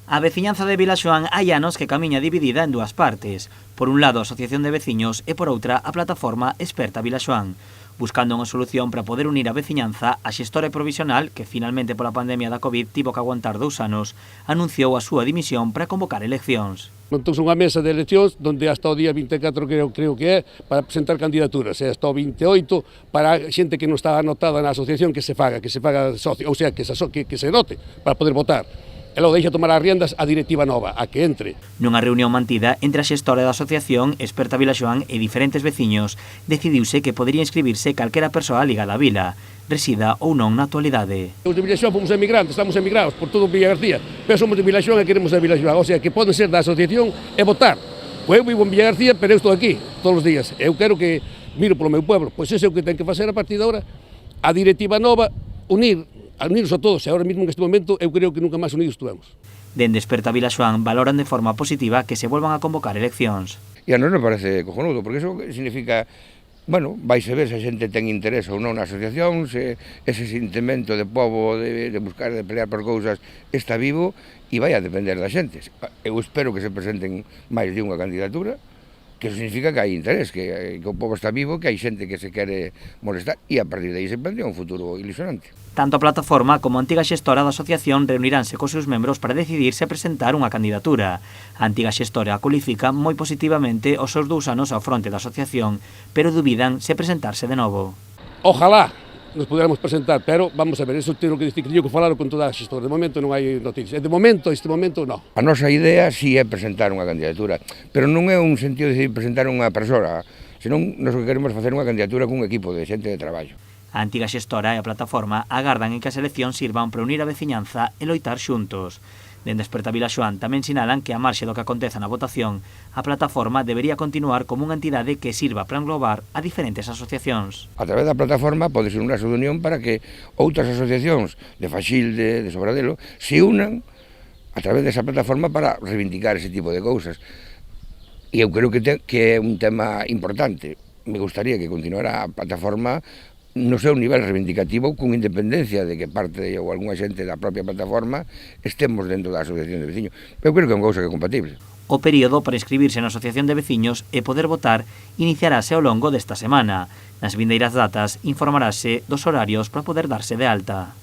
A veciñanza de Vilaxoán hai anos que camiña dividida en dúas partes. Por un lado a Asociación de Veciños e por outra a plataforma Experta Vilaxoán. Buscando unha solución para poder unir a veciñanza, a xestora provisional, que finalmente pola pandemia da COVID tivo que aguantar 2 anos, anunciou a súa dimisión para convocar eleccións. Montouse unha mesa de eleccións onde hasta o día 24 creo que é para presentar candidaturas e hasta o 28 para a xente que non está anotada na asociación que se faga socio, ou sea, que se note para poder votar. E logo deixa tomar as riendas a directiva nova, a que entre. Nunha reunión mantida entre a xestora da asociación Experta Vilaxoán e diferentes veciños, decidiuse que podería inscribirse calquera persoa ligada á vila, resida ou non na actualidade. Os de Vilaxoán fomos emigrantes, estamos emigrados por todo Villa García, pero somos de Vilaxoán e queremos a Vilaxoán, o sea, que poden ser da asociación e votar. Eu vivo en Villa García, pero eu estou aquí todos os días. Eu quero que miro polo meu pueblo, pois ese é o que ten que facer a partir de agora. A directiva nova, unirnos a todos, e agora mesmo neste momento eu creo que nunca máis unidos estuvemos. Dende Experta Vilaxoán valoran de forma positiva que se volvan a convocar eleccións. E a nos nos parece cojonudo, porque iso significa, bueno, vaise ver se a xente ten interés ou non na asociación, se ese sentimento de pobo, de buscar, de pelear por cousas, está vivo e vai a depender da xente. Eu espero que se presenten máis de unha candidatura, que eso significa que hai interés, que o pobo está vivo, que hai xente que se quere molestar e a partir de aí se plantea un futuro ilusionante. Tanto a plataforma como a antiga xestora da asociación reuniránse cos seus membros para decidir se presentar unha candidatura. A antiga xestora cualifica moi positivamente os seus 2 anos ao fronte da asociación, pero dubidan se presentarse de novo. Ojalá nos puderamos presentar, pero vamos a ver, eso tenho que dicir que teño que falar con toda a xestora. De momento non hai noticias. De momento, este momento, non. A nosa idea si é presentar unha candidatura, pero non é un sentido de presentar unha persoa, senón nós que queremos facer unha candidatura cun equipo de xente de traballo. A antiga xestora e a plataforma agardan en que as eleccións sirvan para unir a veciñanza e loitar xuntos. Dende Experta Vilaxoán tamén sinalan que a marxe do que aconteza na votación, a plataforma debería continuar como unha entidade que sirva para englobar a diferentes asociacións. A través da plataforma pode ser unha de unión para que outras asociacións de Faxilde, de Sobradelo, se unan a través desa plataforma para reivindicar ese tipo de cousas. E eu creo que é un tema importante. Me gustaría que continuara a plataforma no seu nivel reivindicativo con independencia de que parte ou algunha xente da propia plataforma estemos dentro da asociación de veciños. Eu creo que é unha cousa que é compatible. O período para inscribirse na asociación de veciños e poder votar iniciarase ao longo desta semana. Nas vindeiras datas informarase dos horarios para poder darse de alta.